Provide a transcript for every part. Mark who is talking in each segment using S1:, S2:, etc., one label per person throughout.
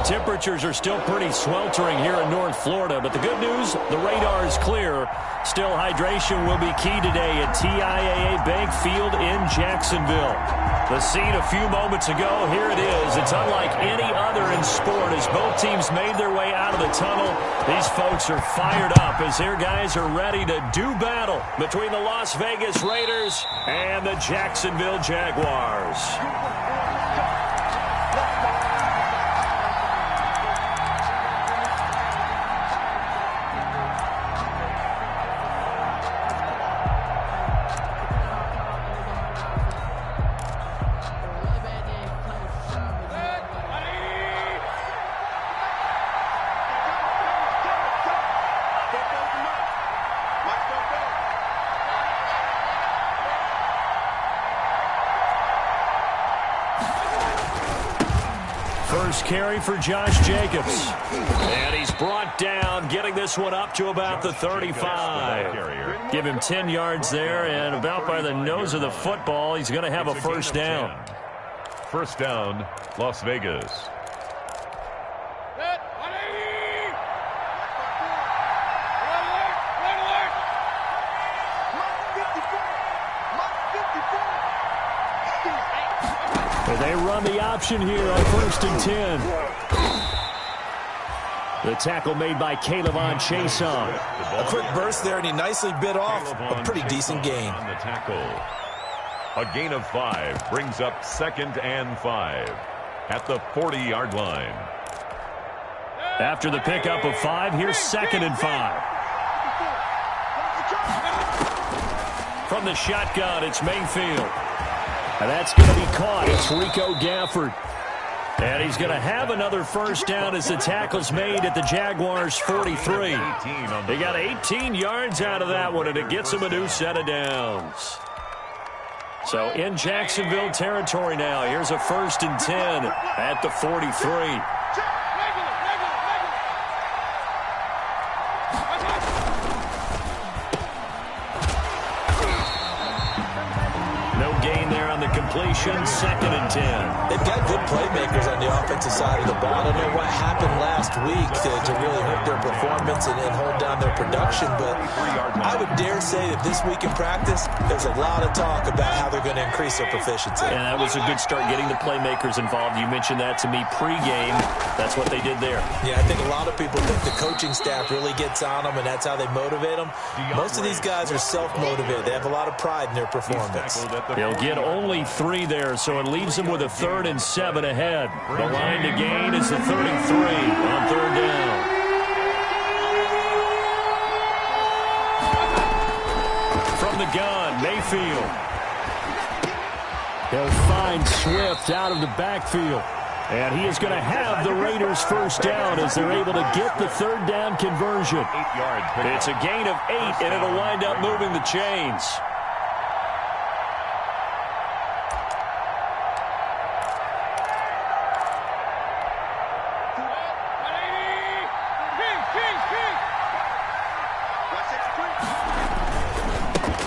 S1: temperatures are still pretty sweltering here in North Florida, but the good news, the radar is clear. Still, hydration will be key today at TIAA Bank Field in Jacksonville. The scene a few moments ago, here it is. It's unlike any other in sport as both teams made their way out of the tunnel. These folks are fired up as their guys are ready to do battle between the Las Vegas Raiders and the Jacksonville Jaguars. First carry for Josh Jacobs. And he's brought down, getting this one up to about the 35. Give him 10 yards there, and about by the nose of the football, he's going to have a first down.
S2: First down, Las Vegas.
S1: They run the option here on 1st and 10. The tackle made by K'Lavon Chaisson.
S3: A quick burst there, and he nicely bit off a pretty decent gain.
S2: On the tackle. A gain of 5 brings up 2nd and 5 at the 40-yard line.
S1: After the pickup of 5, here's 2nd and 5. From the shotgun, it's Mayfield. And that's going to be caught. It's Rico Gafford. And he's going to have another first down as the tackle's made at the Jaguars' 43. They got 18 yards out of that one, and it gets him a new set of downs. So in Jacksonville territory now, here's a 1st and 10 at the 43. Completion, 2nd and 10.
S3: They've got good playmakers on the offensive side of the ball. I don't know what happened last week to really hurt their performance and hold down their production, but I would dare say that this week in practice, there's a lot of talk about how they're going to increase their proficiency.
S1: And that was a good start, getting the playmakers involved. You mentioned that to me pregame. That's what they did there.
S3: Yeah, I think a lot of people think the coaching staff really gets on them, and that's how they motivate them. Most of these guys are self-motivated. They have a lot of pride in their performance.
S1: They'll get only 3 there, so it leaves them with a 3rd and 7 ahead. The line to gain is the 33 on 3rd down. From the gun, Mayfield. He'll find Swift out of the backfield. And he is going to have the Raiders first down as they're able to get the 3rd down conversion. It's a gain of 8, and it'll wind up moving the chains.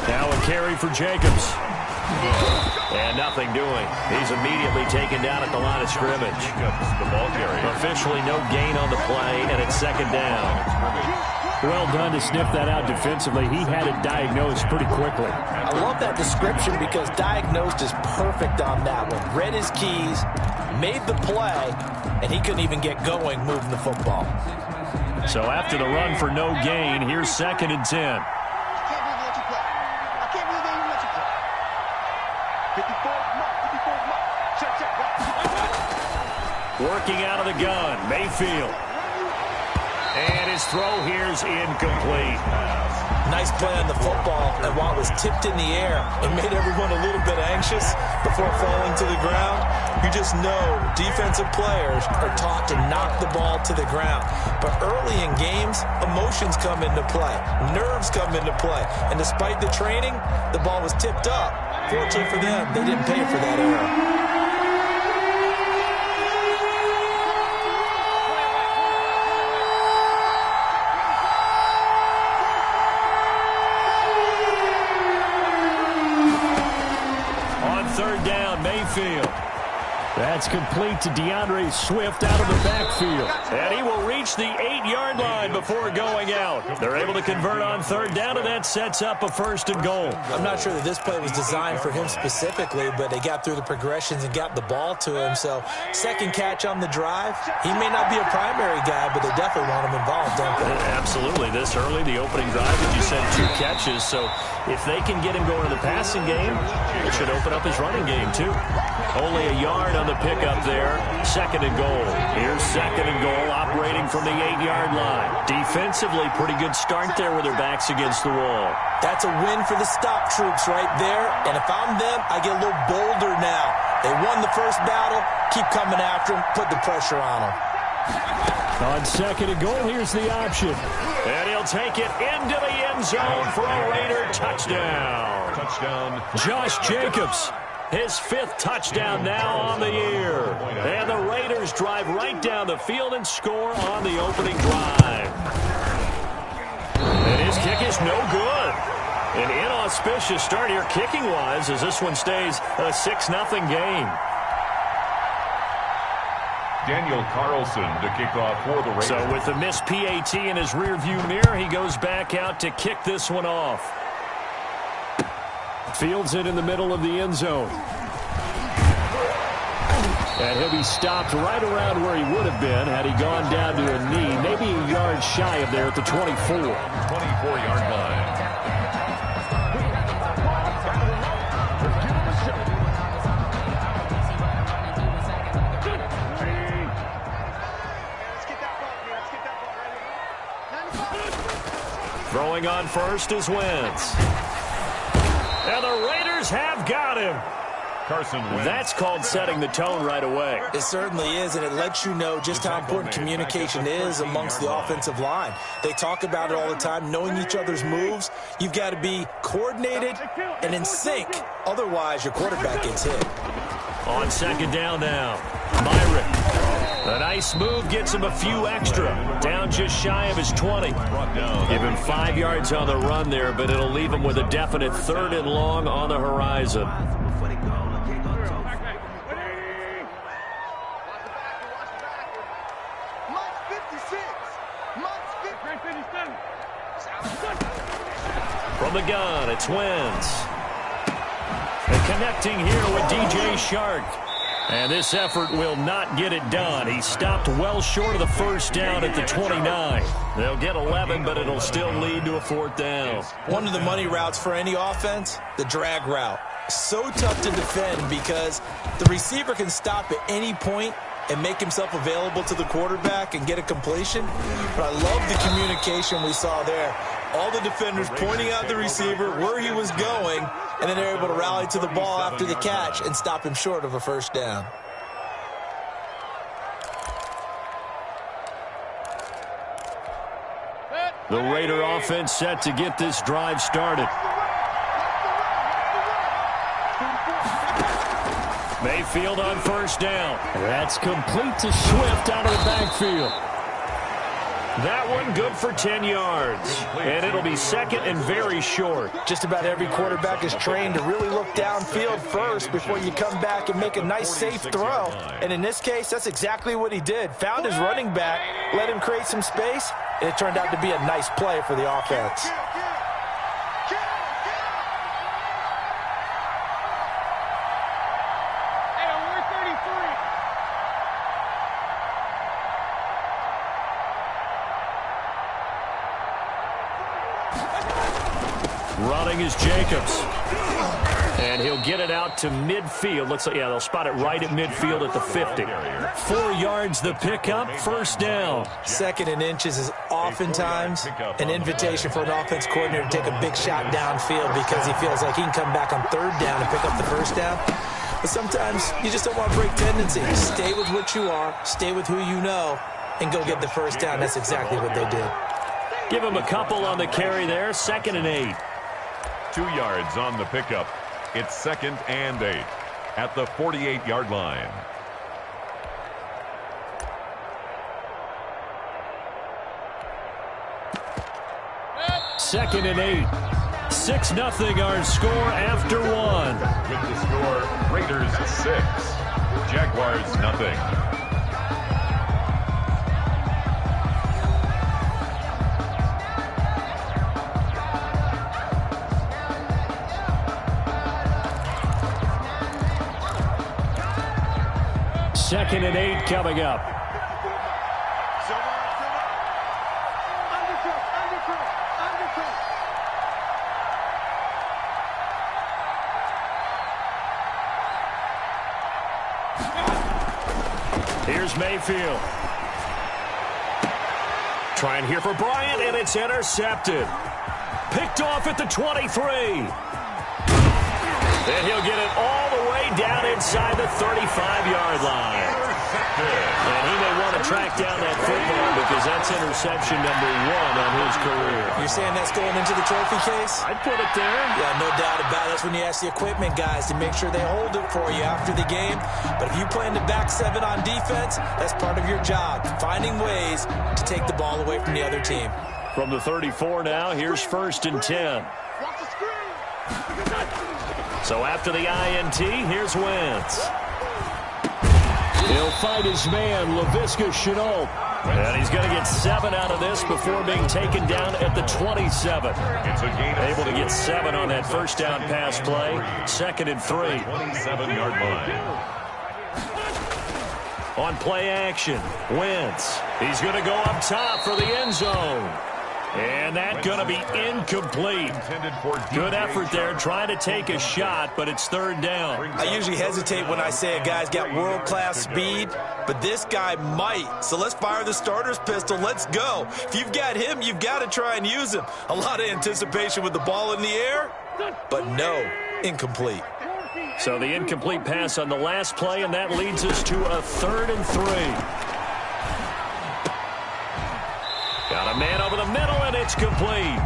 S1: Now a carry for Jacobs. And nothing doing. He's immediately taken down at the line of scrimmage.
S2: The ball carrier.
S1: Officially no gain on the play, and it's 2nd down. Well done to sniff that out defensively. He had it diagnosed pretty quickly.
S3: I love that description because diagnosed is perfect on that one. Read his keys, made the play, and he couldn't even get going moving the football.
S1: So after the run for no gain, here's 2nd and 10. Working out of the gun, Mayfield. And his throw here's incomplete.
S3: Nice play on the football, and while it was tipped in the air, it made everyone a little bit anxious before falling to the ground. You just know defensive players are taught to knock the ball to the ground. But early in games, emotions come into play. Nerves come into play. And despite the training, the ball was tipped up. Fortunately for them, they didn't pay for that error.
S1: That's complete to DeAndre Swift out of the backfield. And he will reach the 8-yard line before going out. They're able to convert on third down, and that sets up a first and goal.
S3: I'm not sure that this play was designed for him specifically, but they got through the progressions and got the ball to him. So second catch on the drive. He may not be a primary guy, but they definitely want him involved, don't they?
S1: Absolutely. This early, the opening drive, as you said, 2 catches. So if they can get him going to the passing game, it should open up his running game too. Only a yard on the pickup there. Second and goal. Here's second and goal, operating from the 8-yard line. Defensively, pretty good start there with their backs against the wall.
S3: That's a win for the stop troops right there. And if I'm them, I get a little bolder now. They won the first battle. Keep coming after them. Put the pressure on them.
S1: On second and goal, here's the option. And he'll take it into the end zone for a Raider touchdown.
S2: Touchdown.
S1: Josh Jacobs, his 5th touchdown now on the year. And the Raiders drive right down the field and score on the opening drive. And his kick is no good. An inauspicious start here kicking-wise as this one stays a 6-0 game.
S2: Daniel Carlson to kick off for the Raiders.
S1: So with the missed PAT in his rearview mirror, he goes back out to kick this one off. Fields it in the middle of the end zone. And he'll be stopped right around where he would have been had he gone down to a knee, maybe a yard shy of there at the 24.
S2: 24-yard line.
S1: Throwing on first is Wentz. And the Raiders have got him.
S2: Carson Wentz.
S1: That's called setting the tone right away.
S3: It certainly is, and it lets you know just how important communication is amongst the offensive line. They talk about it all the time, knowing each other's moves. You've got to be coordinated and in sync. Otherwise, your quarterback gets hit.
S1: On second down now, Myrick. A nice move gets him a few extra. Down just shy of his 20. Give him 5 yards on the run there, but it'll leave him with a definite 3rd and long on the horizon. From the gun, it's Wentz. And connecting here with DJ Shark. And this effort will not get it done. He stopped well short of the first down at the 29. They'll get 11, but it'll still lead to a 4th down.
S3: One of the money routes for any offense, the drag route. So tough to defend because the receiver can stop at any point and make himself available to the quarterback and get a completion. But I love the communication we saw there. All the defenders pointing out the receiver, where he was going, and then they're able to rally to the ball after the catch and stop him short of a first down.
S1: The Raider offense set to get this drive started. Mayfield on first down. That's complete to Swift out of the backfield. That one good for 10 yards. And it'll be second and very short.
S3: Just about every quarterback is trained to really look downfield first before you come back and make a nice, safe throw. And in this case, that's exactly what he did. Found his running back, let him create some space, and it turned out to be a nice play for the offense.
S1: Running is Jacobs. And he'll get it out to midfield. Looks like, yeah, they'll spot it right at midfield at the 50. 4 yards the pickup, first down.
S3: 2nd and inches is oftentimes an invitation for an offense coordinator to take a big shot downfield because he feels like he can come back on 3rd down and pick up the first down. But sometimes you just don't want to break tendencies. Stay with what you are, stay with who you know, and go get the first down. That's exactly what they did.
S1: Give him a couple on the carry there, 2nd and 8.
S2: 2 yards on the pickup. It's 2nd and 8 at the 48-yard line.
S1: Second and 8. 6-0 our score after 1.
S2: With the score, Raiders 6, Jaguars nothing.
S1: Second and 8 coming up. Here's Mayfield. Trying here for Bryant, and it's intercepted. Picked off at the 23. Then he'll get it all the way down inside the 35-yard line. And he may want to track down that football because that's interception number 1 on his career.
S3: You're saying that's going into the trophy case?
S1: I'd put it there.
S3: Yeah, no doubt about it. That's when you ask the equipment guys to make sure they hold it for you after the game. But if you play in the back 7 on defense, that's part of your job, finding ways to take the ball away from the other team.
S1: From the 34 now, here's 1st and 10. So after the INT, here's Wentz. He'll fight his man, Laviska Shenault. And he's going to get 7 out of this before being taken down at the 27. Able to get 7 on that first down pass play. 2nd and 3.
S2: 27-yard line.
S1: On play action, Wentz. He's going to go up top for the end zone. And that's going to be incomplete. Good effort there, trying to take a shot, but it's 3rd down.
S3: I usually hesitate when I say a guy's got world-class speed, but this guy might. So let's fire the starter's pistol. Let's go. If you've got him, you've got to try and use him. A lot of anticipation with the ball in the air, but no, incomplete.
S1: So the incomplete pass on the last play, and that leads us to a 3rd and 3. Got a man over the middle, and it's complete.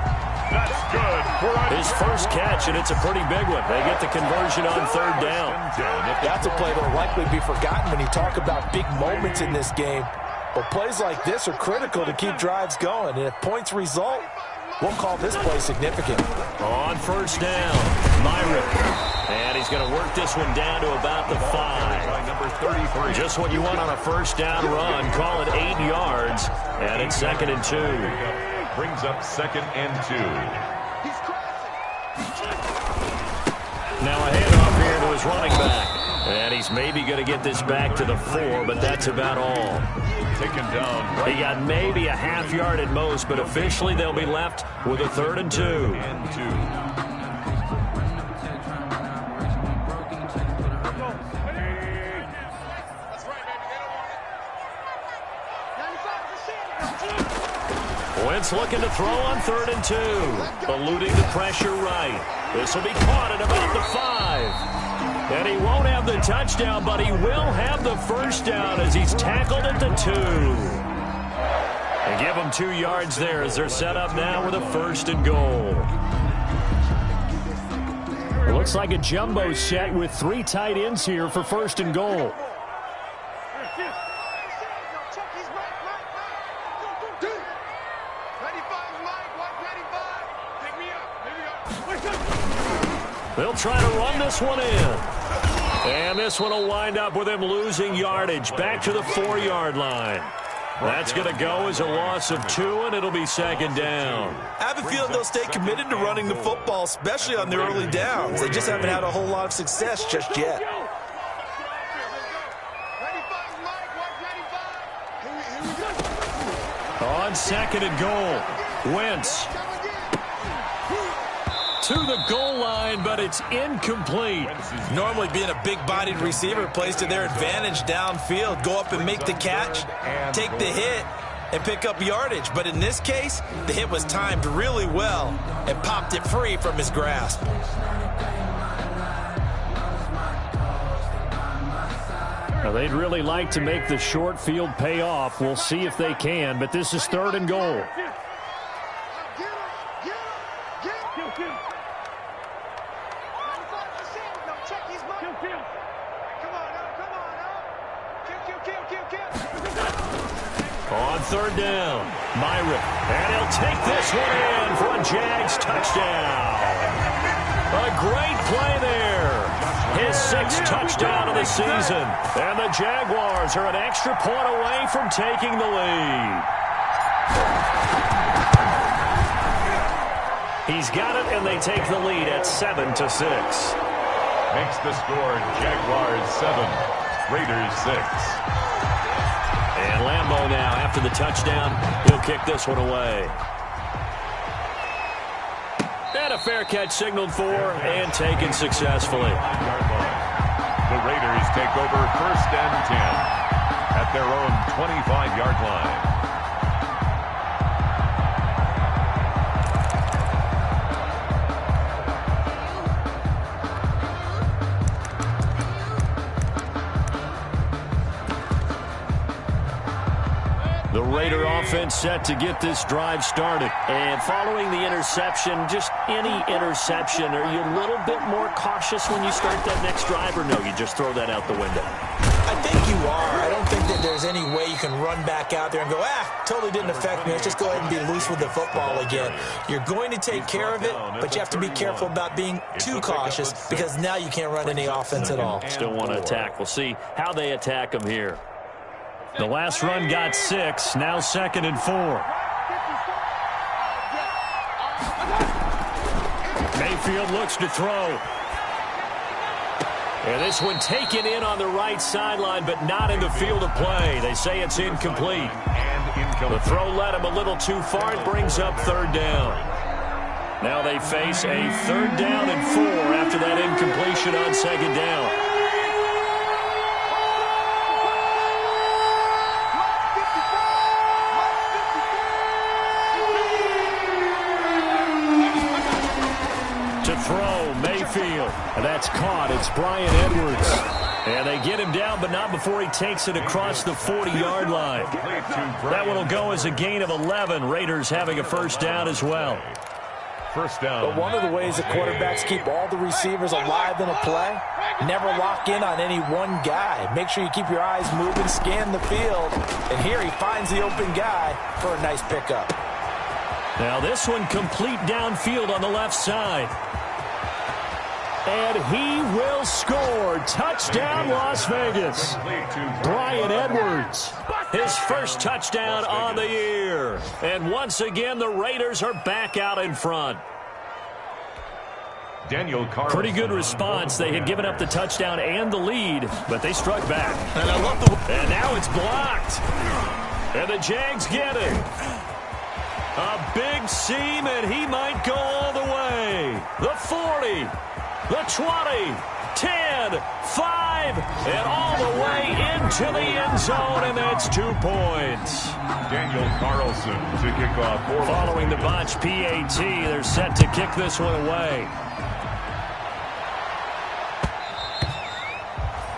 S2: That's good.
S1: His first catch, and it's a pretty big one. They get the conversion on 3rd down.
S3: That's a play that will likely be forgotten when you talk about big moments in this game. But plays like this are critical to keep drives going. And if points result, we'll call this play significant.
S1: On 1st down, Myrick. And he's going to work this one down to about the 5.
S2: Number 33.
S1: Just what you want on a 1st down run. Call it 8 yards. And it's 2nd and 2.
S2: Brings up 2nd and 2.
S1: Now a handoff here to his running back. And he's maybe going to get this back to the 4, but that's about all.
S2: Taken down.
S1: He got maybe a half yard at most, but officially they'll be left with a 3rd and 2.
S2: And 2.
S1: Wentz looking to throw on 3rd and 2. Eluding the pressure right. This will be caught at about the 5. And he won't have the touchdown, but he will have the 1st down as he's tackled at the 2. And give him 2 yards there as they're set up now with a 1st and goal. It looks like a jumbo set with 3 tight ends here for 1st and goal. They'll try to run this one in. And this one will wind up with him losing yardage back to the 4-yard line. That's going to go as a loss of 2, and it'll be 2nd down.
S3: I have a feeling they'll stay committed to running the football, especially on the early downs. They just haven't had a whole lot of success just yet.
S1: On 2nd and goal, Wentz to the goal line, but it's incomplete.
S3: Normally being a big-bodied receiver plays to their advantage downfield. Go up and make the catch, take the hit, and pick up yardage. But in this case, the hit was timed really well and popped it free from his grasp.
S1: Now, they'd really like to make the short field pay off. We'll see if they can, but this is 3rd and goal. On 3rd down, Myrick, and he'll take this one in for a Jags touchdown. A great play there. his 6th touchdown of the season. And the Jaguars are an extra point away from taking the lead. He's got it, and they take the lead at 7-6.
S2: Makes the score Jaguars 7, Raiders 6.
S1: And Lambeau now, after the touchdown, he'll kick this one away. And a fair catch signaled for and taken successfully.
S2: The Raiders take over 1st and 10 at their own 25-yard line.
S1: The Raider offense set to get this drive started. And following the interception, just any interception, are you a little bit more cautious when you start that next drive, or no, you just throw that out the window?
S3: I think you are. I don't think that there's any way you can run back out there and go, totally didn't affect me. Let's just go ahead and be loose with the football again. You're going to take care of it, but you have to be careful about being too cautious because now you can't run any offense at all.
S1: Still want to attack. We'll see how they attack them here. The last run got 6, now 2nd and 4. Mayfield looks to throw. And this one taken in on the right sideline, but not in the field of play. They say it's incomplete. The throw led him a little too far. It brings up 3rd down. Now they face a 3rd down and 4 after that incompletion on 2nd down. Throw, Mayfield. And that's caught. It's Bryan Edwards. And they get him down, but not before he takes it across the 40-yard line. That one will go as a gain of 11. Raiders having a 1st down as well.
S2: 1st down.
S3: But one of the ways the quarterbacks keep all the receivers alive in a play, never lock in on any one guy. Make sure you keep your eyes moving, scan the field. And here he finds the open guy for a nice pickup.
S1: Now this one complete downfield on the left side. And he will score. Touchdown, Las Vegas. Bryan Edwards, his 1st touchdown on the year. And once again, the Raiders are back out in front.
S2: Daniel Carlson.
S1: Pretty good response. They had given up the touchdown and the lead, but they struck back. And I love the. And now it's blocked. And the Jags get it. A big seam, and he might go all the way. The 40. The 20, 10, 5, and all the way into the end zone, and that's 2 points.
S2: Daniel Carlson to kick off.
S1: Following the botch PAT, they're set to kick this one away.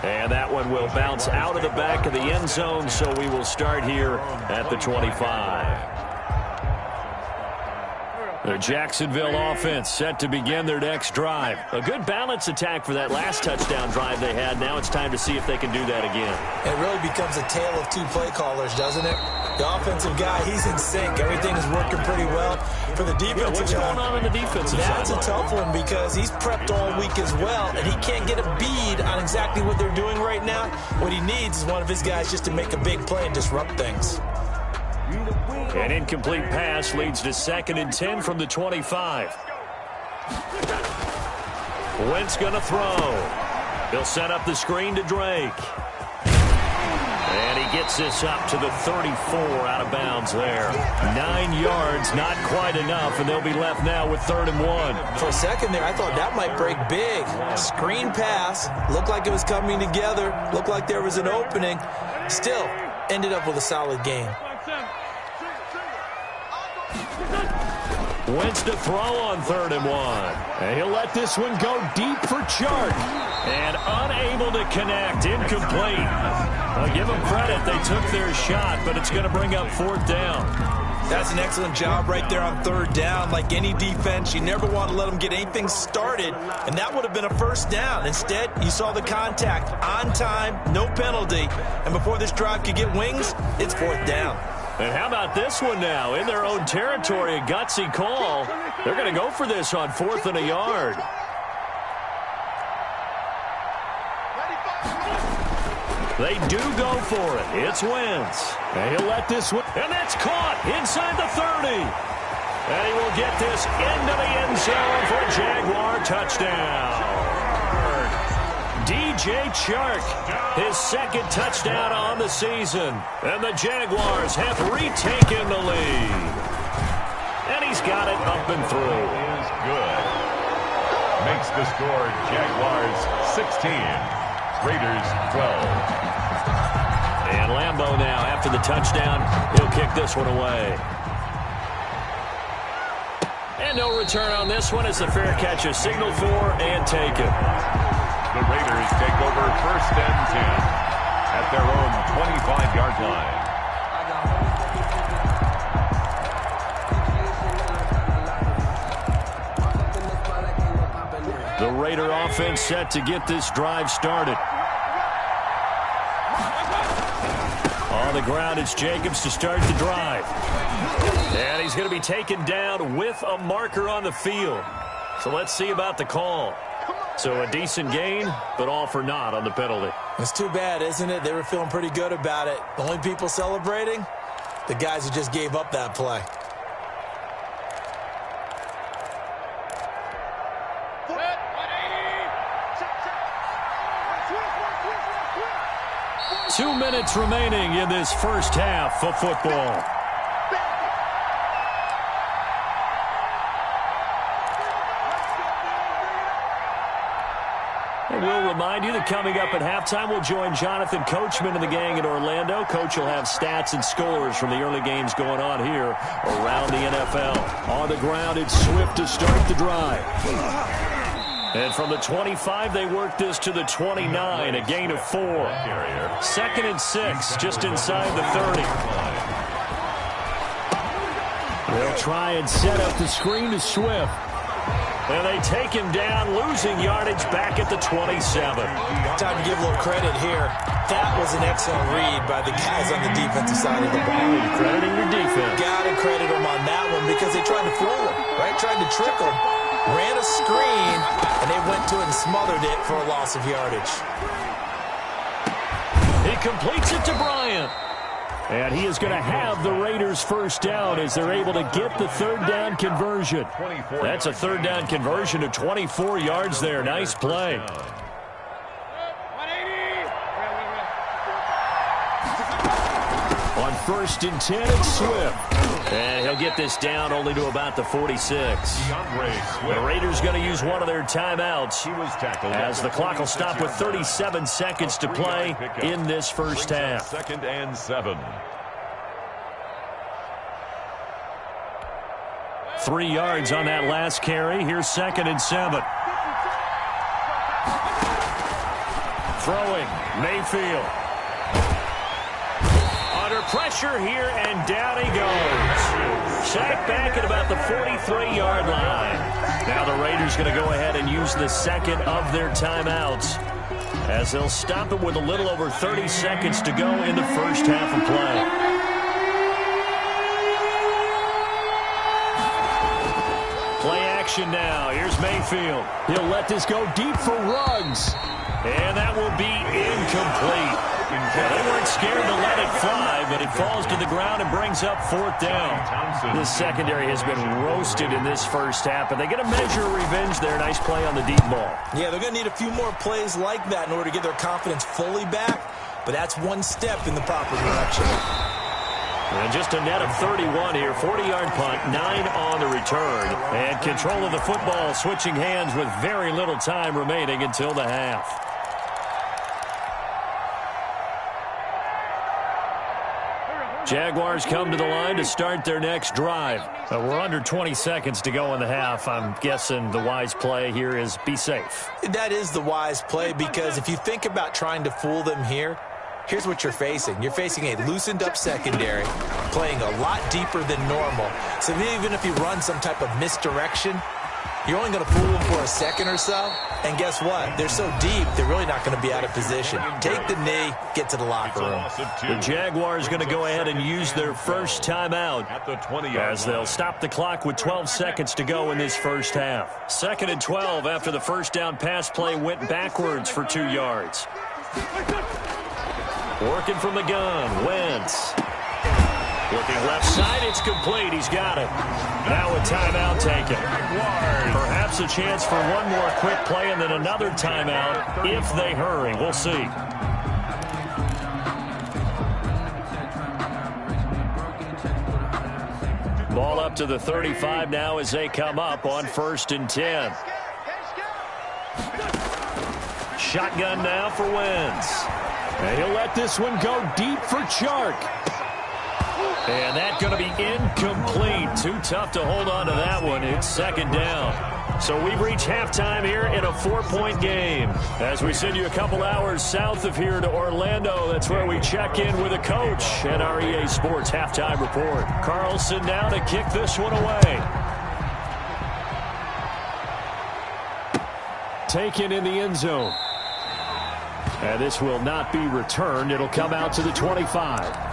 S1: And that one will bounce out of the back of the end zone, so we will start here at the 25. The Jacksonville offense set to begin their next drive. A good balance attack for that last touchdown drive they had. Now it's time to see if they can do that again.
S3: It really becomes a tale of 2 play callers, doesn't it? The offensive guy, he's in sync. Everything is working pretty well. For the defensive
S1: guy, what's going on in the defensive side?
S3: That's a tough one because he's prepped all week as well, and he can't get a bead on exactly what they're doing right now. What he needs is one of his guys just to make a big play and disrupt things.
S1: An incomplete pass leads to 2nd and 10 from the 25. Wentz going to throw. He'll set up the screen to Drake. And he gets this up to the 34 out of bounds there. 9 yards, not quite enough, and they'll be left now with 3rd and 1.
S3: For a second there, I thought that might break big. Screen pass. Looked like it was coming together. Looked like there was an opening. Still, ended up with a solid gain.
S1: Wentz to throw on 3rd and 1. And he'll let this one go deep for Chark. And unable to connect. Incomplete. I'll give them credit. They took their shot, but it's going to bring up 4th down.
S3: That's an excellent job right there on 3rd down. Like any defense, you never want to let them get anything started, and that would have been a 1st down. Instead, you saw the contact on time, no penalty, and before this drive could get wings, it's 4th down.
S1: And how about this one now? In their own territory, a gutsy call. They're going to go for this on 4th and a yard. They do go for it. It's Wentz. And he'll let this one. And that's caught inside the 30. And he will get this into the end zone for a Jaguar touchdown. DJ Chark, his second touchdown on the season. And the Jaguars have retaken the lead. And he's got it up and through.
S2: Is good. Makes the score Jaguars 16. Raiders 12.
S1: And Lambeau now, after the touchdown, he'll kick this one away. And no return on this one as the fair catch is signaled for and taken.
S2: The Raiders take over 1st and 10 at their own 25-yard line.
S1: The Raider offense set to get this drive started. On the ground, it's Jacobs to start the drive. And he's going to be taken down with a marker on the field. So let's see about the call. So a decent gain, but all for naught on the penalty.
S3: It's too bad, isn't it? They were feeling pretty good about it. The only people celebrating, the guys who just gave up that play.
S1: Two minutes remaining in this first half of football. And we'll remind you that coming up at halftime, we'll join Jonathan Coachman and the gang in Orlando. Coach will have stats and scores from the early games going on here around the NFL. On the ground, it's Swift to start the drive. And from the 25, they work this to the 29, a gain of 4. 2nd and 6, just inside the 30. They'll try and set up the screen to Swift. And they take him down, losing yardage back at the 27.
S3: Time to give a little credit here. That was an excellent read by the guys on the defensive side of the ball.
S1: You're crediting your defense.
S3: Got to credit them on that one because they tried to fool him, right? Tried to trick him. Ran a screen, and they went to it and smothered it for a loss of yardage.
S1: He completes it to Bryant. And he is going to have the Raiders first down as they're able to get the third down conversion. That's a third down conversion of 24 yards there. Nice play. On 1st and 10, it's Swift. And he'll get this down only to about the 46. The Raiders going to use one of their timeouts as the clock will stop with 37 seconds to play in this first half.
S2: 2nd and 7.
S1: 3 yards on that last carry. Here's 2nd and 7. Throwing, Mayfield. Under pressure here, and down he goes. Sacked back at about the 43-yard line. Now the Raiders going to go ahead and use the second of their timeouts as they'll stop it with a little over 30 seconds to go in the first half of play. Play action now. Here's Mayfield. He'll let this go deep for Ruggs. And that will be incomplete. They weren't scared to let it fly, but it falls to the ground and brings up 4th down. This secondary has been roasted in this first half, but they get a measure of revenge there. Nice play on the deep ball.
S3: Yeah, they're going to need a few more plays like that in order to get their confidence fully back, but that's one step in the proper direction.
S1: And just a net of 31 here. 40-yard punt, 9 on the return. And control of the football switching hands with very little time remaining until the half. Jaguars come to the line to start their next drive. We're under 20 seconds to go in the half. I'm guessing the wise play here is be safe.
S3: That is the wise play because if you think about trying to fool them here, here's what you're facing. You're facing a loosened-up secondary, playing a lot deeper than normal. So even if you run some type of misdirection, you're only going to fool them for a second or so. And guess what? They're so deep, they're really not going to be out of position. Take the knee, get to the locker room.
S1: The Jaguars going to go ahead and use their first timeout as they'll stop the clock with 12 seconds to go in this first half. 2nd and 12 after the first down pass play went backwards for 2 yards. Working from the gun, Wentz. Looking left side, it's complete. He's got it. Now a timeout taken. Perhaps a chance for one more quick play and then another timeout if they hurry. We'll see. Ball up to the 35 now as they come up on 1st and 10. Shotgun now for Wentz. And he'll let this one go deep for Chark. And that's going to be incomplete. Too tough to hold on to that one. It's 2nd down. So we've reached halftime here in a 4-point game. As we send you a couple hours south of here to Orlando, that's where we check in with a coach at our EA Sports Halftime Report. Carlson now to kick this one away. Taken in the end zone. And this will not be returned. It'll come out to the 25.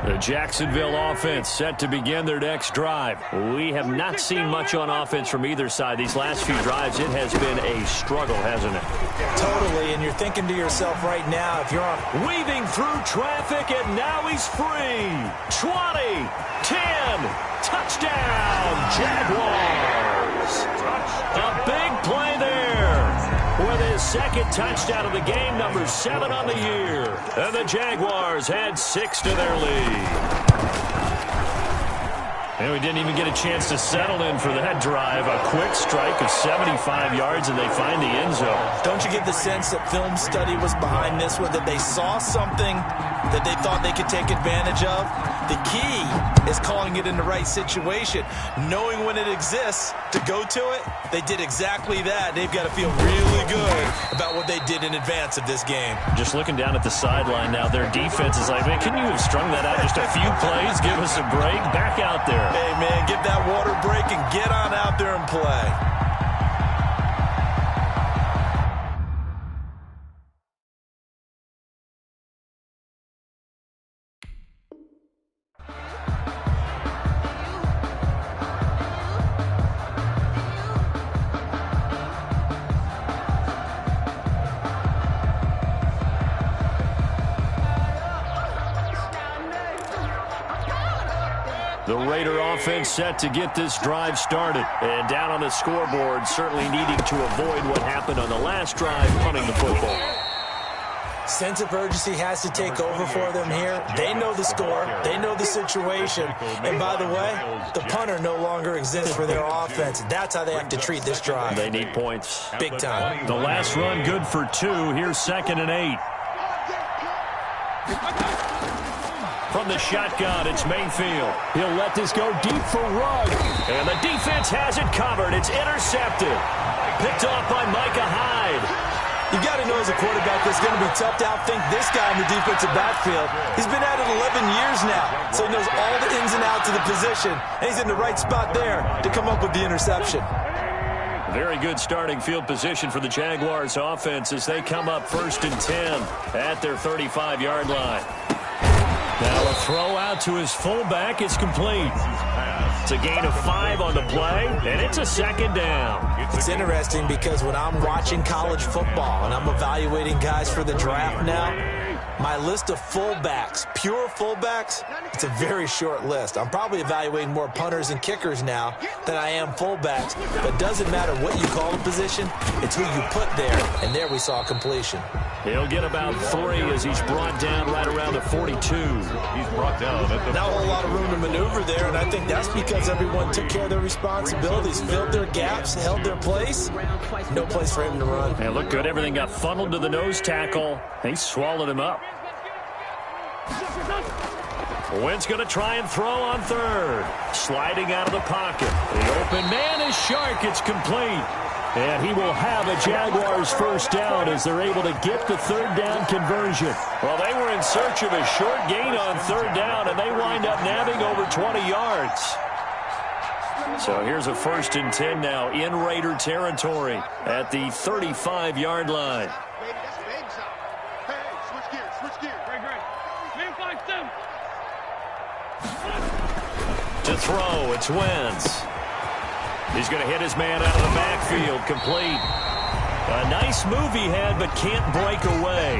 S1: The Jacksonville offense set to begin their next drive. We have not seen much on offense from either side. These last few drives, it has been a struggle, hasn't it?
S3: Totally, and you're thinking to yourself right now, if you're on...
S1: Weaving through traffic, and now he's free. 20, 10, touchdown, Jaguars. A big play there. With his 2nd touchdown of the game, number 7 on the year. And the Jaguars had 6 to their lead. And we didn't even get a chance to settle in for that drive. A quick strike of 75 yards, and they find the end zone.
S3: Don't you get the sense that film study was behind this one, that they saw something that they thought they could take advantage of? The key is calling it in the right situation, knowing when it exists to go to it. They did exactly that. They've got to feel really good about what they did in advance of this game.
S1: Just looking down at the sideline now, their defense is like, man, couldn't you have strung that out just a few plays? Give us a break. Back out there.
S3: Hey, man, get that water break and get on out there and play.
S1: The Raider offense set to get this drive started. And down on the scoreboard, certainly needing to avoid what happened on the last drive, punting the football.
S3: Sense of urgency has to take over for them here. They know the score. They know the situation. And by the way, the punter no longer exists for their offense. That's how they have to treat this drive.
S1: They need points.
S3: Big time.
S1: The last run good for 2. Here's 2nd and 8. From the shotgun, it's Mayfield. He'll let this go deep for Rugg. And the defense has it covered. It's intercepted. Picked off by Micah Hyde.
S3: You got to know as a quarterback it's going to be tough to outthink this guy in the defensive backfield. He's been at it 11 years now, so he knows all the ins and outs of the position. And he's in the right spot there to come up with the interception.
S1: Very good starting field position for the Jaguars offense as they come up 1st and 10 at their 35-yard line. Now a throw out to his fullback is complete. It's a gain of 5 on the play, and it's a 2nd down.
S3: It's interesting because when I'm watching college football and I'm evaluating guys for the draft now, my list of fullbacks, pure fullbacks, it's a very short list. I'm probably evaluating more punters and kickers now than I am fullbacks. But it doesn't matter what you call a position, it's who you put there. And there we saw completion.
S1: He'll get about 3 as he's brought down right around the 42. He's
S2: brought down at the
S3: not a whole lot of room to maneuver there, and I think that's because everyone took care of their responsibilities, filled their gaps, held their place. No place for him to run.
S1: And look good. Everything got funneled to the nose tackle. He swallowed him up. Wentz going to try and throw on 3rd. Sliding out of the pocket. The open man is Chark. It's complete. And he will have a Jaguars 1st down as they're able to get the 3rd down conversion. Well, they were in search of a short gain on 3rd down, and they wind up nabbing over 20 yards. So here's a 1st and 10 now in Raider territory at the 35-yard line. To throw, it's Wentz. He's going to hit his man out of the backfield. Complete. A nice move he had, but can't break away.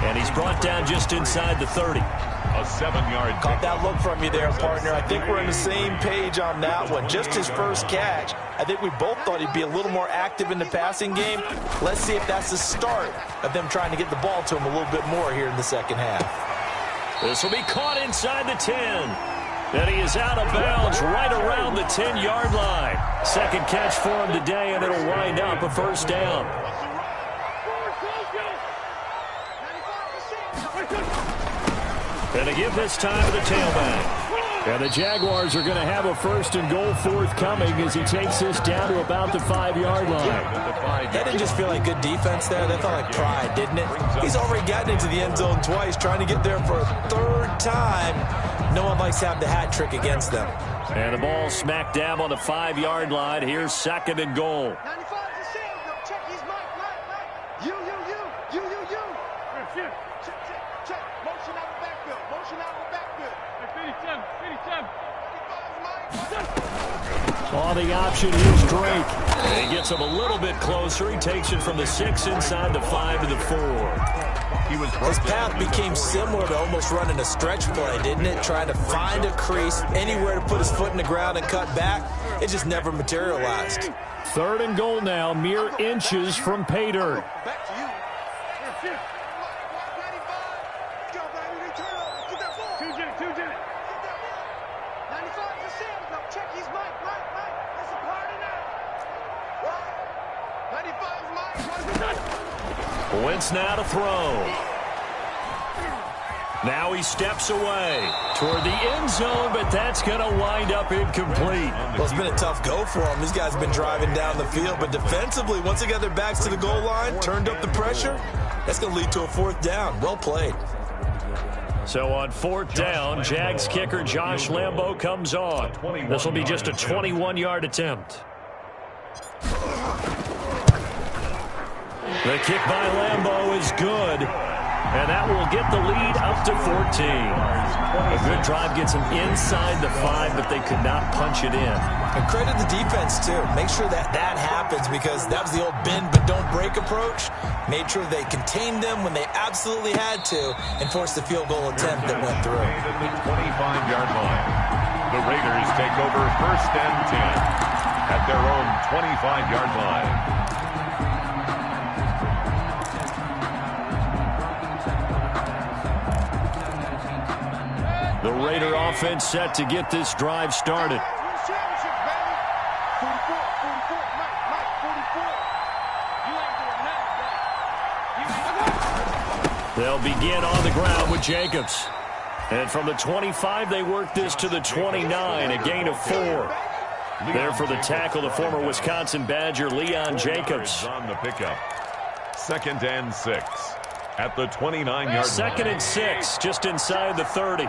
S1: And he's brought down just inside the 30.
S2: A 7-yard.
S3: Caught that look from you there, partner. I think we're on the same page on that one. Just his first catch. I think we both thought he'd be a little more active in the passing game. Let's see if that's the start of them trying to get the ball to him a little bit more here in the second half.
S1: This will be caught inside the 10. And he is out of bounds right around the 10-yard line. Second catch for him today, and it'll wind up a first down. And to give this time to the tailback. And the Jaguars are going to have a first and goal forthcoming as he takes this down to about the 5-yard line.
S3: That didn't just feel like good defense there. That felt like pride, didn't it? He's already gotten into the end zone twice, trying to get there for a third time. No one likes to have the hat trick against them.
S1: And the ball smack dab on the 5-yard line. Here's second and goal.
S4: 95 to Sam. Check his mic. You. Check. Motion out the backfield.
S1: On the option, here's Drake. And he gets him a little bit closer. He takes it from the 6 inside the 5 to the 4.
S3: His path became similar to almost running a stretch play, didn't it? Trying to find a crease, anywhere to put his foot in the ground and cut back. It just never materialized.
S1: Third and goal now, mere inches from pay dirt.
S4: Back to you. 95. Go, baby. Turn over. Get that ball. 2 Get that ball. 95 to Sam. Now check his mic. It's a party now. Right. 95's mic.
S1: Wentz now to throw. Now he steps away toward the end zone, but that's going to wind up incomplete.
S3: Well, it's been a tough go for him. These guys have been driving down the field, but defensively, once they got their backs to the goal line, turned up the pressure, that's going to lead to a fourth down. Well played.
S1: So on fourth down, Jags kicker Josh Lambo comes on. This will be just a 21-yard attempt. The kick by Lambo is good, and that will get the lead up to 14. A good drive gets them inside the 5, but they could not punch it in.
S3: And credit the defense, too. Make sure that happens, because that was the old bend but don't break approach. Made sure they contained them when they absolutely had to and forced the field goal attempt that went through.
S2: At the 25-yard line, the Raiders take over first and 10 at their own 25-yard line.
S1: The Raider offense set to get this drive started. They'll begin on the ground with Jacobs. And from the 25, they work this to the 29, a gain of 4. There for the tackle, the former Wisconsin Badger, Leon Jacobs.
S2: On the pickup. Second and 6 at the 29-yard line.
S1: Second and 6, just inside the 30.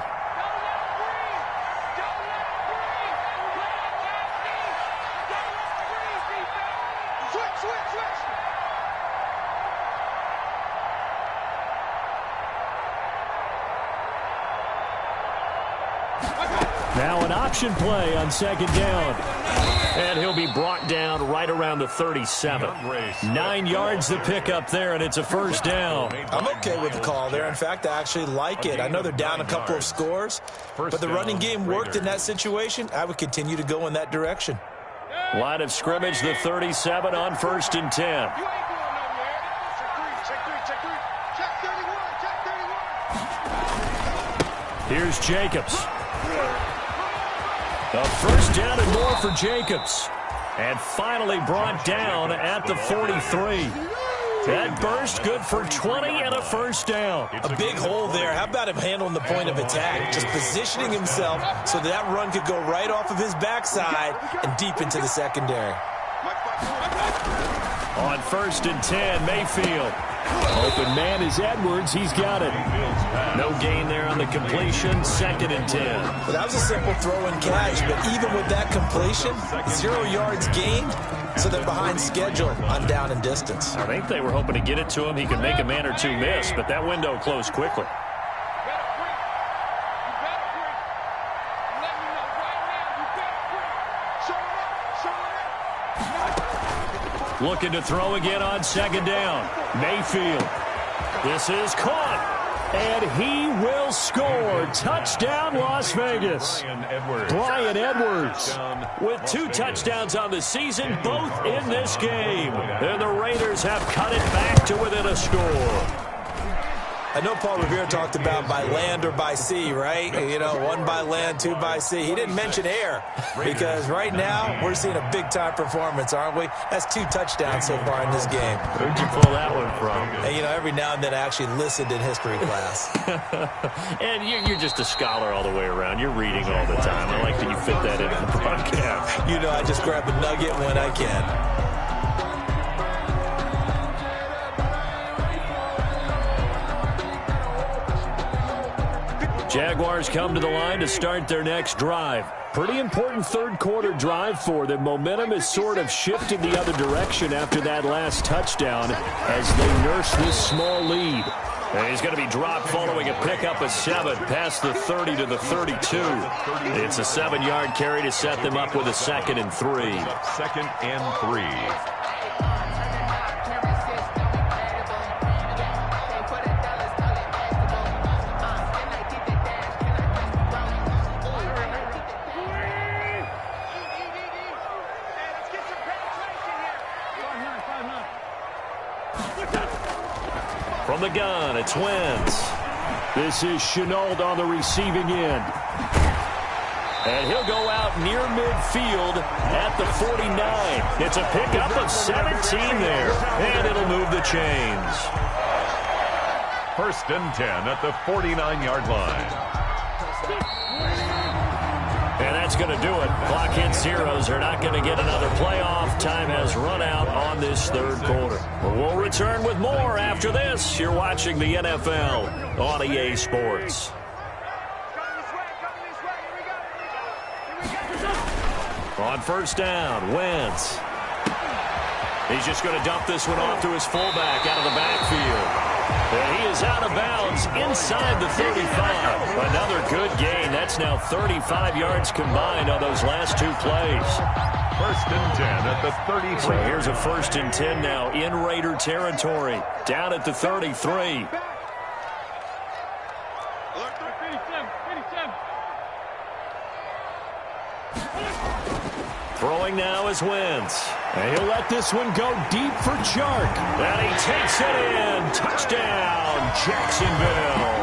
S1: Now an option play on second down. And he'll be brought down right around the 37. 9 yards to pick up there, and it's a first down.
S3: I'm okay with the call there. In fact, I actually like it. I know they're down a couple of scores, but the running game worked in that situation. I would continue to go in that direction.
S1: Line of scrimmage, the 37 on first and 10.
S4: You ain't going nowhere. Check 31.
S1: Here's Jacobs. A first down and more for Jacobs. And finally brought down at the 43. That burst good for 20 and a first down.
S3: A big hole there. How about him handling the point of attack? Just positioning himself so that run could go right off of his backside and deep into the secondary.
S1: On first and 10, Mayfield. Open man is Edwards. He's got it. No gain there on the completion. Second and 10.
S3: Well, that was a simple throw and catch, but even with that completion, 0 yards gained, so they're behind schedule on down and distance.
S1: I think they were hoping to get it to him. He could make a man or two miss, but that window closed quickly. Looking to throw again on second down. Mayfield. This is caught. And he will score. Touchdown, Las Vegas. Bryan Edwards with 2 touchdowns on the season, both in this game. And the Raiders have cut it back to within a score.
S3: I know Paul Revere talked about by land or by sea, right? You know, 1 by land, 2 by sea. He didn't mention air because right now we're seeing a big-time performance, aren't we? That's 2 touchdowns so far in this game.
S1: Where'd you pull that one from?
S3: And, you know, every now and then I actually listened in history class.
S1: And you're just a scholar all the way around. You're reading all the time. I like that you fit that into the broadcast.
S3: You know, I just grab a nugget when I can.
S1: Jaguars come to the line to start their next drive. Pretty important third-quarter drive for them. Momentum is sort of shifted the other direction after that last touchdown as they nurse this small lead. And he's going to be dropped following a pickup of 7 past the 30 to the 32. It's a 7-yard carry to set them up with a 2nd and 3.
S2: 2nd and 3.
S1: From the gun, it's Wentz. This is Shenault on the receiving end. And he'll go out near midfield at the 49. It's a pickup of 17 there. And it'll move the chains.
S2: 1st and 10 at the 49-yard line.
S1: And that's going to do it. Clock hits zeros. They're not going to get another playoff. Time has run out on this third quarter. We'll return with more after this. You're watching the NFL on EA Sports. On 1st down, Wentz. He's just going to dump this one off to his fullback out of the backfield. And he is out of bounds inside the 35. Another good gain. That's now 35 yards combined on those last 2 plays.
S2: 1st and 10 at the 33.
S1: So here's a 1st and 10 now in Raider territory. Down at the 33. Throwing now is Wentz. And he'll let this one go deep for Chark. And he takes it in. Touchdown, Jacksonville.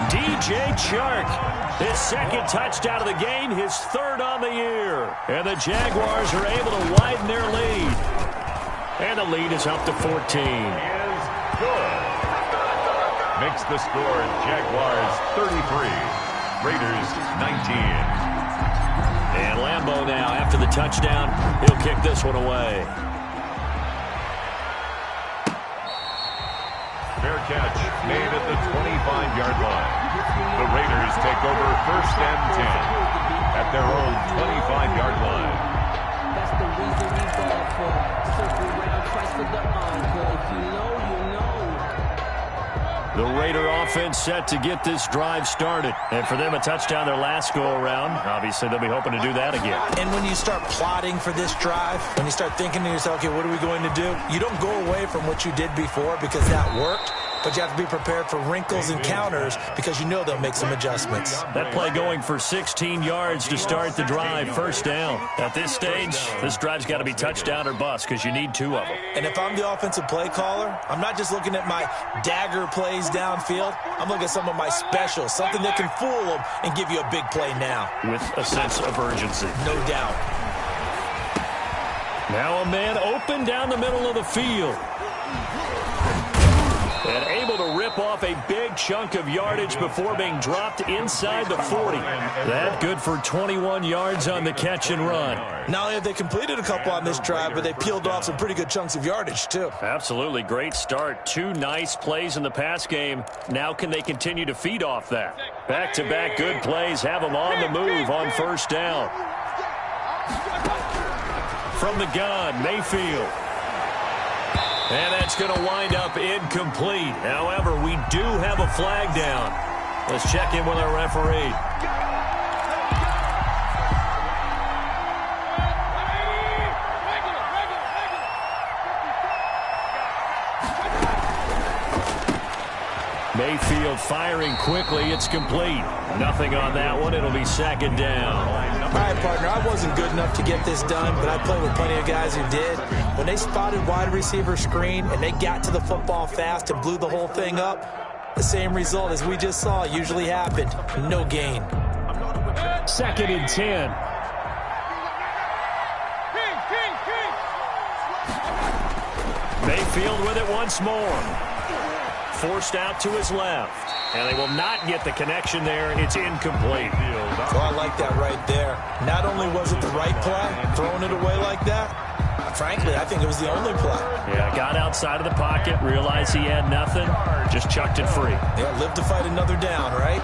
S1: DJ Chark, his 2nd touchdown of the game, his 3rd on the year. And the Jaguars are able to widen their lead. And the lead is up to 14.
S2: Is good. Makes the score Jaguars 33, Raiders 19.
S1: And Lambeau now, after the touchdown, he'll kick this one away.
S2: Fair catch made at the 25-yard line. The Raiders take over 1st and 10 at their own 25-yard line.
S5: That's the reason we ball for. Circle round twice for the encore. If you know, you know.
S1: The Raider offense set to get this drive started. And for them, a touchdown their last go-around. Obviously, they'll be hoping to do that again.
S3: And when you start plotting for this drive, when you start thinking to yourself, okay, what are we going to do? You don't go away from what you did before because that worked. But you have to be prepared for wrinkles and counters because you know they'll make some adjustments.
S1: That play going for 16 yards to start the drive. 1st down. At this stage, this drive's got to be touchdown or bust because you need 2 of them.
S3: And if I'm the offensive play caller, I'm not just looking at my dagger plays downfield. I'm looking at some of my specials, something that can fool them and give you a big play now.
S1: With a sense of urgency.
S3: No doubt.
S1: Now a man open down the middle of the field. And able to rip off a big chunk of yardage before being dropped inside the 40. That good for 21 yards on the catch and run.
S3: Not only have they completed a couple on this drive, but they peeled off some pretty good chunks of yardage, too.
S1: Absolutely. Great start. 2 nice plays in the pass game. Now can they continue to feed off that? Back-to-back good plays have them on the move on 1st down. From the gun, Mayfield. And that's going to wind up incomplete. However, we do have a flag down. Let's check in with our referee. Mayfield firing quickly. It's complete. Nothing on that one. It'll be second down.
S3: All right, partner, I wasn't good enough to get this done, but I played with plenty of guys who did. When they spotted wide receiver screen and they got to the football fast and blew the whole thing up, the same result as we just saw usually happened. No gain.
S1: Second and 10. Mayfield with it once more. Forced out to his left. And they will not get the connection there. It's incomplete.
S3: Oh, I like that right there. Not only was it the right play, throwing it away like that, frankly, I think it was the only play.
S1: Yeah, got outside of the pocket, realized he had nothing, just chucked it free.
S3: Yeah, live to fight another down, right?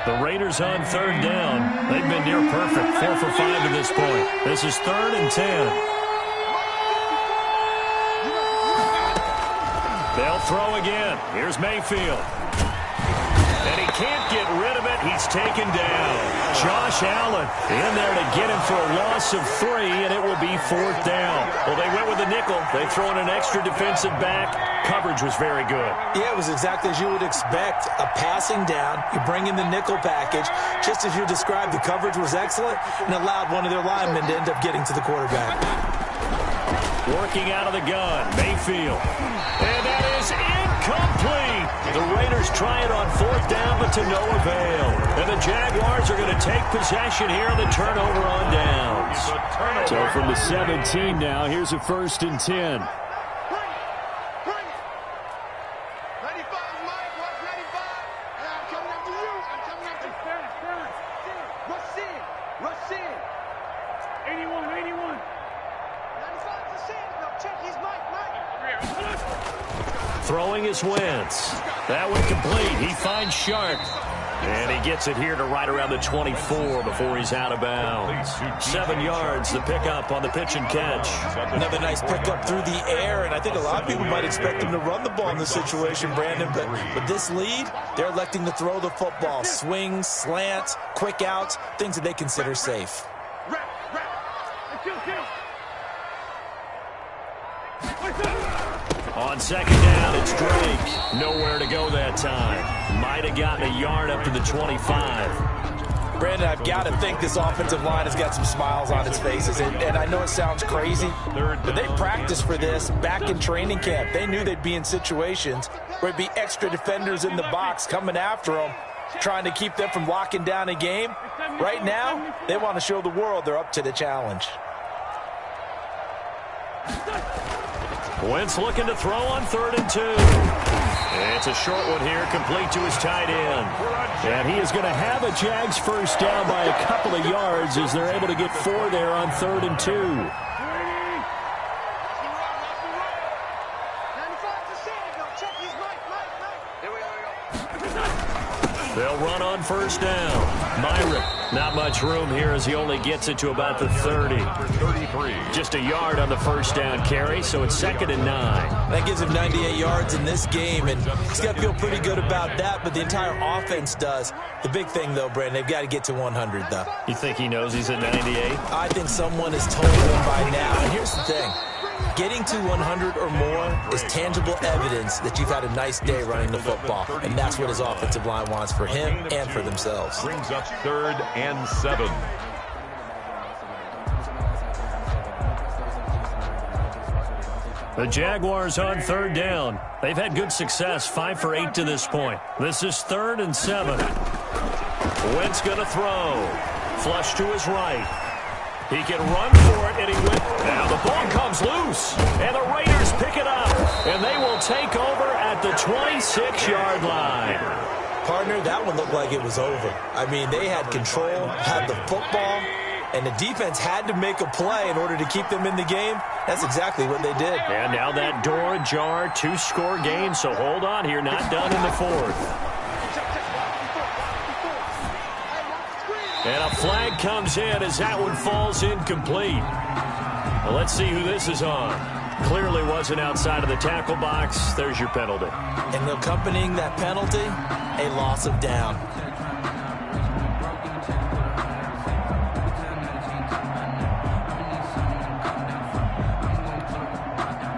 S1: The Raiders on third down. They've been near perfect, 4 for 5 to this point. This is 3rd and 10. They'll throw again. Here's Mayfield. And he can't get rid of it. He's taken down. Josh Allen in there to get him for a loss of 3, and it will be 4th down. Well, they went with a nickel. They throw in an extra defensive back. Coverage was very good.
S3: Yeah, it was exactly as you would expect. A passing down. You bring in the nickel package. Just as you described, the coverage was excellent and allowed one of their linemen to end up getting to the quarterback.
S1: Working out of the gun, Mayfield. And that is incomplete. The Raiders try it on 4th down, but to no avail. And the Jaguars are going to take possession here on the turnover on downs. So from the 17 now, here's a 1st and 10. Throwing is Wentz. That one complete. He finds Sharp. And he gets it here to right around the 24 before he's out of bounds. 7 yards, the pickup on the pitch and catch.
S3: Another nice pickup through the air, and I think a lot of people might expect him to run the ball in this situation, Brandon, but with this lead, they're electing to throw the football. Swings, slants, quick outs, things that they consider safe.
S1: On 2nd down, it's Drake. Nowhere to go that time. Might have gotten a yard up to the 25.
S3: Brandon, I've got to think this offensive line has got some smiles on its faces. And I know it sounds crazy, but they practiced for this back in training camp. They knew they'd be in situations where it'd be extra defenders in the box coming after them, trying to keep them from locking down a game. Right now, they want to show the world they're up to the challenge.
S1: Wentz looking to throw on 3rd and 2. It's a short one here, complete to his tight end. And he is going to have a Jags first down by a couple of yards as they're able to get 4 there on 3rd and 2. They'll run on 1st down. Myrick, not much room here as he only gets it to about the 30. Just a yard on the 1st down carry, so it's 2nd and 9.
S3: That gives him 98 yards in this game, and he's got to feel pretty good about that, but the entire offense does. The big thing, though, Brandon, they've got to get to 100, though.
S1: You think he knows he's at 98?
S3: I think someone has told him by now, and here's the thing. Getting to 100 or more is tangible evidence that you've had a nice day running the football, and that's what his offensive line wants for him and for themselves.
S2: Brings up 3rd and 7.
S1: The Jaguars on 3rd down. They've had good success, 5 for 8 to this point. This is 3rd and 7. Wentz going to throw. Flush to his right. He can run for it, and he went. Now the ball comes loose, and the Raiders pick it up, and they will take over at the 26-yard line.
S3: Partner, that one looked like it was over. I mean, they had control, had the football, and the defense had to make a play in order to keep them in the game. That's exactly what they did.
S1: And now that door ajar, 2-score game, so hold on here, not done in the 4th. And a flag comes in as that one falls incomplete. Well, let's see who this is on. Clearly wasn't outside of the tackle box. There's your penalty.
S3: And accompanying that penalty, a loss of down.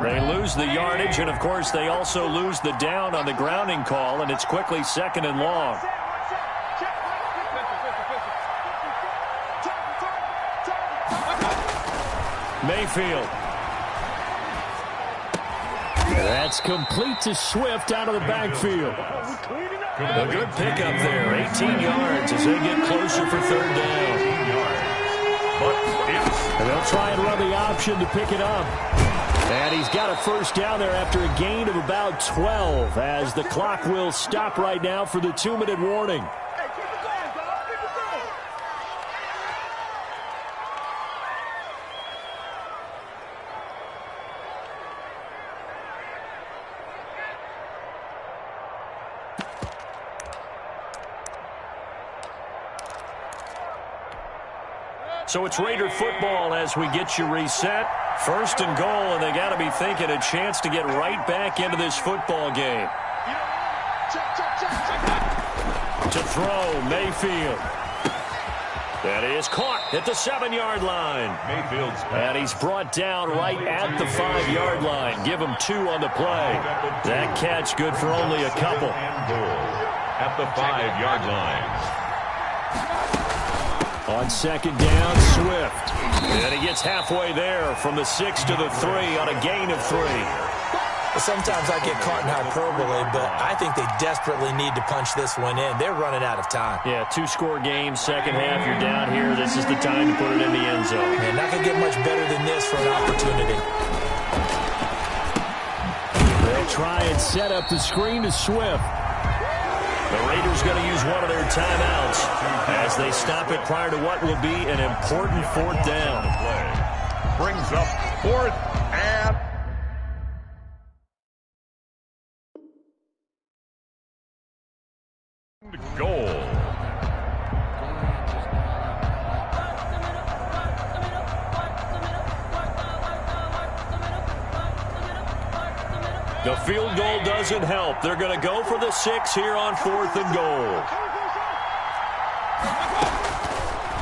S1: They lose the yardage, and, of course, they also lose the down on the grounding call, and it's quickly 2nd and long. Mayfield. That's complete to Swift out of the backfield. A good pickup there. 18 yards as they get closer for 3rd down. And they'll try and run the option to pick it up. And he's got a 1st down there after a gain of about 12 as the clock will stop right now for the 2-minute warning. So it's Raider football as we get you reset. 1st and goal, and they got to be thinking a chance to get right back into this football game. To throw, Mayfield. That is caught at the 7-yard line.
S2: Mayfield's
S1: and he's brought down right at the 5-yard line. Give him 2 on the play. That catch good for only a couple.
S2: At the 5-yard line.
S1: On 2nd down, Swift. And he gets halfway there from the 6 to the 3 on a gain of 3.
S3: Sometimes I get caught in hyperbole, but I think they desperately need to punch this one in. They're running out of time.
S1: Yeah, 2-score game, 2nd half, you're down here. This is the time to put it in the end zone.
S3: Man, not going to get much better than this for an opportunity.
S1: They'll try and set up the screen to Swift. The Raiders going to use one of their timeouts as they stop it prior to what will be an important 4th down.
S2: Brings up 4th and goal.
S1: The field goal doesn't help. They're going to go for the 6 here on 4th and goal.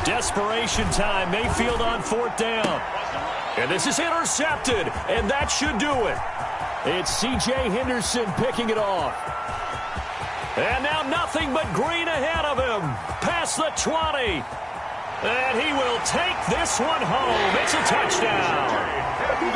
S1: Desperation time. Mayfield on 4th down. And this is intercepted, and that should do it. It's C.J. Henderson picking it off. And now nothing but green ahead of him. Past the 20. And he will take this one home. It's a touchdown.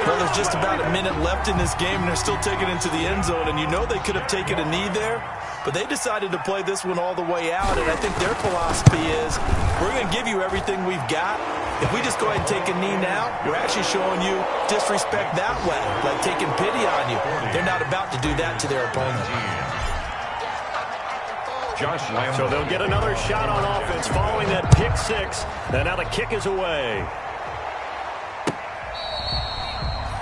S3: Well, there's just about a minute left in this game, and they're still taking it into the end zone. And you know they could have taken a knee there, but they decided to play this one all the way out. And I think their philosophy is, we're going to give you everything we've got. If we just go ahead and take a knee now, we're actually showing you disrespect that way, like taking pity on you. They're not about to do that to their opponent.
S1: So they'll get another shot on offense following that pick 6. And now the kick is away.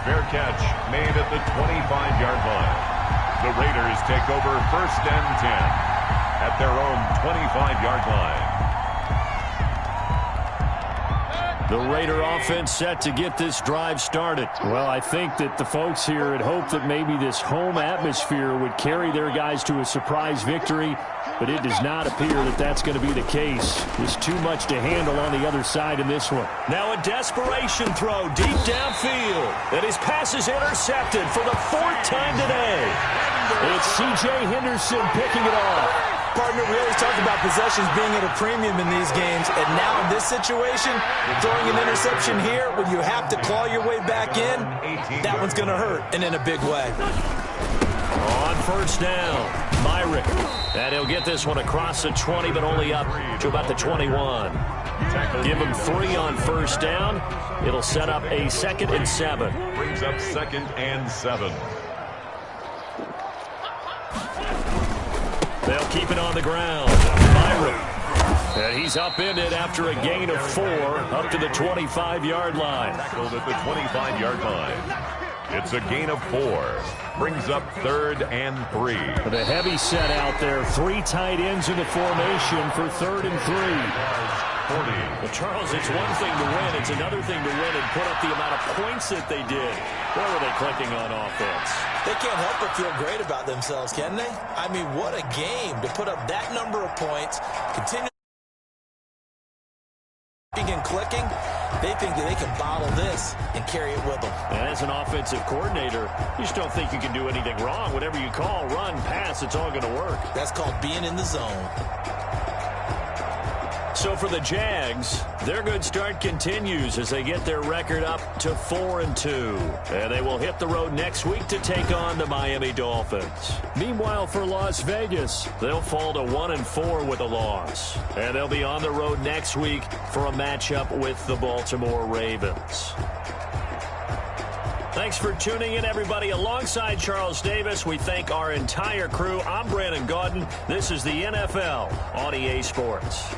S2: Fair catch made at the 25-yard line. The Raiders take over 1st and 10 at their own 25-yard line.
S1: The Raider offense set to get this drive started. Well, I think that the folks here had hoped that maybe this home atmosphere would carry their guys to a surprise victory, but it does not appear that that's going to be the case. There's too much to handle on the other side in this one. Now a desperation throw deep downfield. And his pass is intercepted for the 4th time today. It's C.J. Henderson picking it off.
S3: Partner, we always talk about possessions being at a premium in these games, and now in this situation, throwing an interception here when you have to claw your way back in, that one's going to hurt, and in a big way.
S1: On 1st down, Myrick. And he'll get this one across the 20, but only up to about the 21. Give him 3 on 1st down. It'll set up a 2nd and 7.
S2: Brings up 2nd and 7.
S1: They'll keep it on the ground. Myrick. And he's upended after a gain of 4 up to the 25-yard line.
S2: Tackled at the 25-yard line. It's a gain of 4. Brings up 3rd and 3.
S1: The heavy set out there. 3 tight ends in the formation for 3rd and 3.
S2: 40.
S1: Well, Charles, it's one thing to win. It's another thing to win and put up the amount of points that they did. Where were they clicking on offense?
S3: They can't help but feel great about themselves, can they? I mean, what a game to put up that number of points, continue and clicking, they think that they can bottle this and carry it with them.
S1: And as an offensive coordinator, you just don't think you can do anything wrong. Whatever you call, run, pass, it's all going to work.
S3: That's called being in the zone.
S1: So for the Jags, their good start continues as they get their record up to 4-2. And they will hit the road next week to take on the Miami Dolphins. Meanwhile, for Las Vegas, they'll fall to 1-4 with a loss. And they'll be on the road next week for a matchup with the Baltimore Ravens. Thanks for tuning in, everybody. Alongside Charles Davis, we thank our entire crew. I'm Brandon Gaudin. This is the NFL on EA Sports.